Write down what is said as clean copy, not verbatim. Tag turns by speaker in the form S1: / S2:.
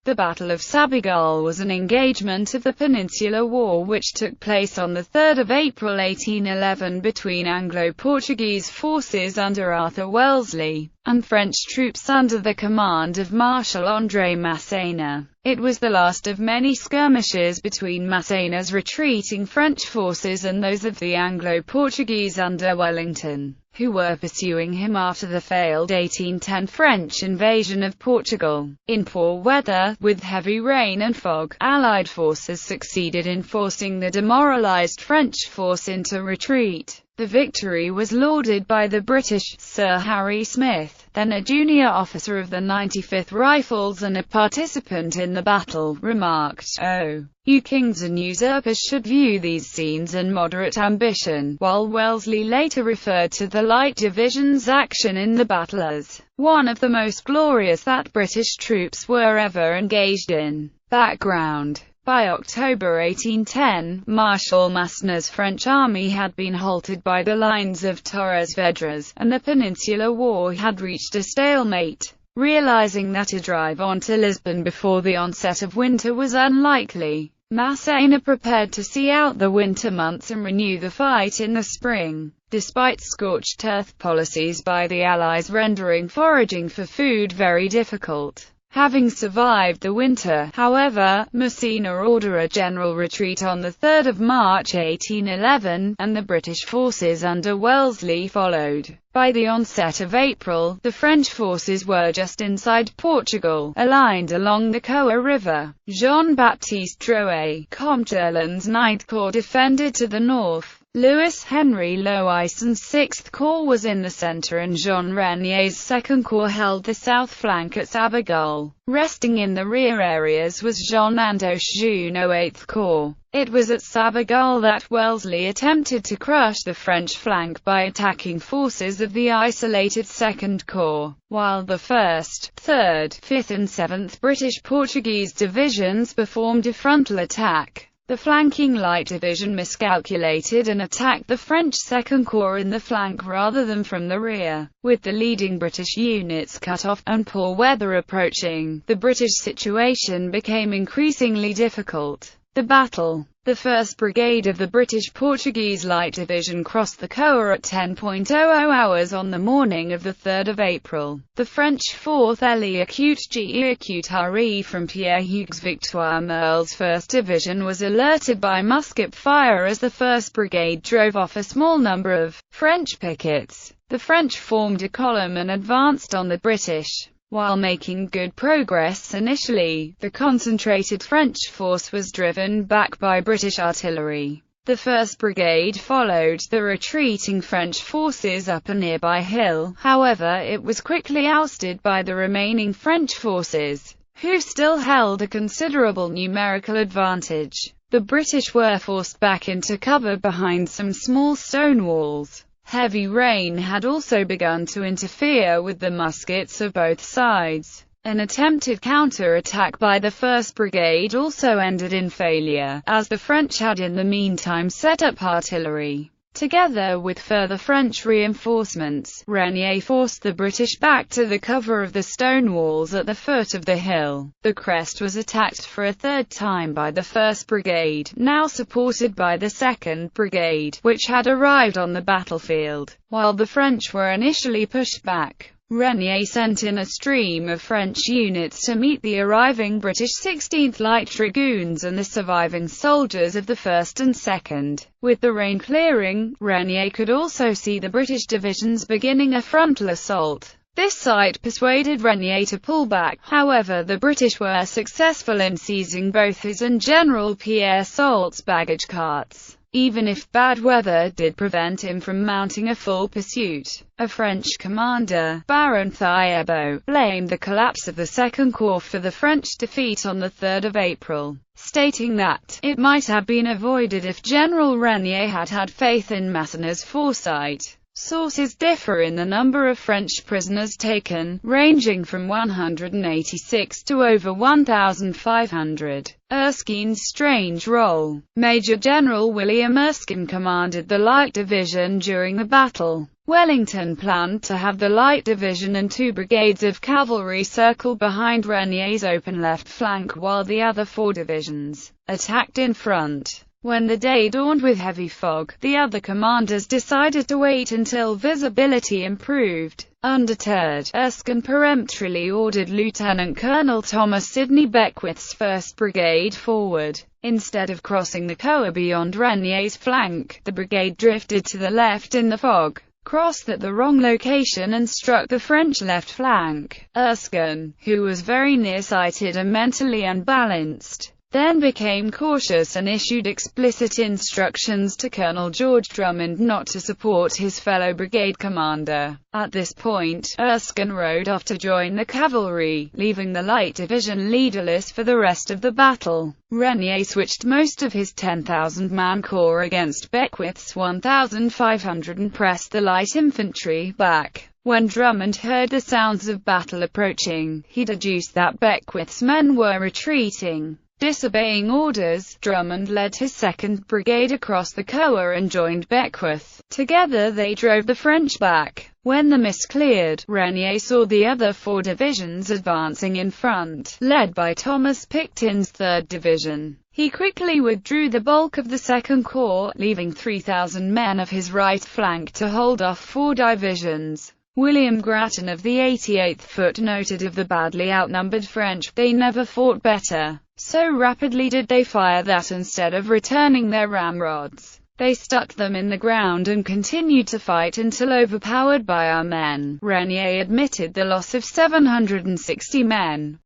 S1: The Battle of Sabugal was an engagement of the Peninsular War which took place on 3 April 1811 between Anglo-Portuguese forces under Arthur Wellesley and French troops under the command of Marshal André Masséna. It was the last of many skirmishes between Masséna's retreating French forces and those of the Anglo-Portuguese under Wellington, who were pursuing him after the failed 1810 French invasion of Portugal. In poor weather, with heavy rain and fog, Allied forces succeeded in forcing the demoralized French force into retreat. The victory was lauded by the British. Sir Harry Smith, then a junior officer of the 95th Rifles and a participant in the battle, remarked, "Oh, you kings and usurpers should view these scenes in moderate ambition," while Wellesley later referred to the Light Division's action in the battle as one of the most glorious that British troops were ever engaged in. Background: by October 1810, Marshal Masséna's French army had been halted by the lines of Torres Vedras, and the Peninsular War had reached a stalemate. Realizing that a drive on to Lisbon before the onset of winter was unlikely, Masséna prepared to see out the winter months and renew the fight in the spring, despite scorched earth policies by the Allies rendering foraging for food very difficult. Having survived the winter, however, Masséna ordered a general retreat on 3 March 1811, and the British forces under Wellesley followed. By the onset of April, the French forces were just inside Portugal, aligned along the Coa River. Jean-Baptiste Drouet, Comte d'Erlon's 9th Corps defended to the north. Louis Henry Loaison's 6th Corps was in the center and Jean Renier's 2nd Corps held the south flank at Sabugal. Resting in the rear areas was Jean Andoche Junot's 8th Corps. It was at Sabugal that Wellesley attempted to crush the French flank by attacking forces of the isolated 2nd Corps, while the 1st, 3rd, 5th and 7th British-Portuguese divisions performed a frontal attack. The flanking Light Division miscalculated and attacked the French 2nd Corps in the flank rather than from the rear. With the leading British units cut off, and poor weather approaching, the British situation became increasingly difficult. The battle. The 1st Brigade of the British-Portuguese Light Division crossed the Coa at 10:00 hours on the morning of 3 April. The French 4th Écouterie from Pierre Hugues Victoire Merle's 1st Division was alerted by musket fire as the 1st Brigade drove off a small number of French pickets. The French formed a column and advanced on the British. While making good progress initially, the concentrated French force was driven back by British artillery. The 1st Brigade followed the retreating French forces up a nearby hill, however it was quickly ousted by the remaining French forces, who still held a considerable numerical advantage. The British were forced back into cover behind some small stone walls. Heavy rain had also begun to interfere with the muskets of both sides. An attempted counter-attack by the 1st Brigade also ended in failure, as the French had in the meantime set up artillery. Together with further French reinforcements, Renier forced the British back to the cover of the stone walls at the foot of the hill. The crest was attacked for a third time by the 1st Brigade, now supported by the 2nd Brigade, which had arrived on the battlefield. While the French were initially pushed back, Renier sent in a stream of French units to meet the arriving British 16th Light Dragoons and the surviving soldiers of the 1st and 2nd. With the rain clearing, Renier could also see the British divisions beginning a frontal assault. This sight persuaded Renier to pull back. However, the British were successful in seizing both his and General Pierre Sault's baggage carts, even if bad weather did prevent him from mounting a full pursuit. A French commander, Baron Thiébaut, blamed the collapse of the 2nd Corps for the French defeat on 3 April, stating that it might have been avoided if General Renier had had faith in Masséna's foresight. Sources differ in the number of French prisoners taken, ranging from 186 to over 1,500. Erskine's strange role. Major General William Erskine commanded the Light Division during the battle. Wellington planned to have the Light Division and 2 brigades of cavalry circle behind Renier's open left flank while the other 4 divisions attacked in front. When the day dawned with heavy fog, the other commanders decided to wait until visibility improved. Undeterred, Erskine peremptorily ordered Lieutenant Colonel Thomas Sidney Beckwith's 1st Brigade forward. Instead of crossing the Coa beyond Renier's flank, the brigade drifted to the left in the fog, crossed at the wrong location and struck the French left flank. Erskine, who was very nearsighted and mentally unbalanced, then became cautious and issued explicit instructions to Colonel George Drummond not to support his fellow brigade commander. At this point, Erskine rode off to join the cavalry, leaving the Light Division leaderless for the rest of the battle. Renier switched most of his 10,000-man corps against Beckwith's 1,500 and pressed the light infantry back. When Drummond heard the sounds of battle approaching, he deduced that Beckwith's men were retreating. Disobeying orders, Drummond led his 2nd Brigade across the Coa and joined Beckwith. Together they drove the French back. When the mist cleared, Renier saw the other 4 divisions advancing in front, led by Thomas Picton's 3rd Division. He quickly withdrew the bulk of the 2nd Corps, leaving 3,000 men of his right flank to hold off 4 divisions. William Grattan of the 88th Foot noted of the badly outnumbered French, "They never fought better. So rapidly did they fire that instead of returning their ramrods, they stuck them in the ground and continued to fight until overpowered by our men." Renier admitted the loss of 760 men.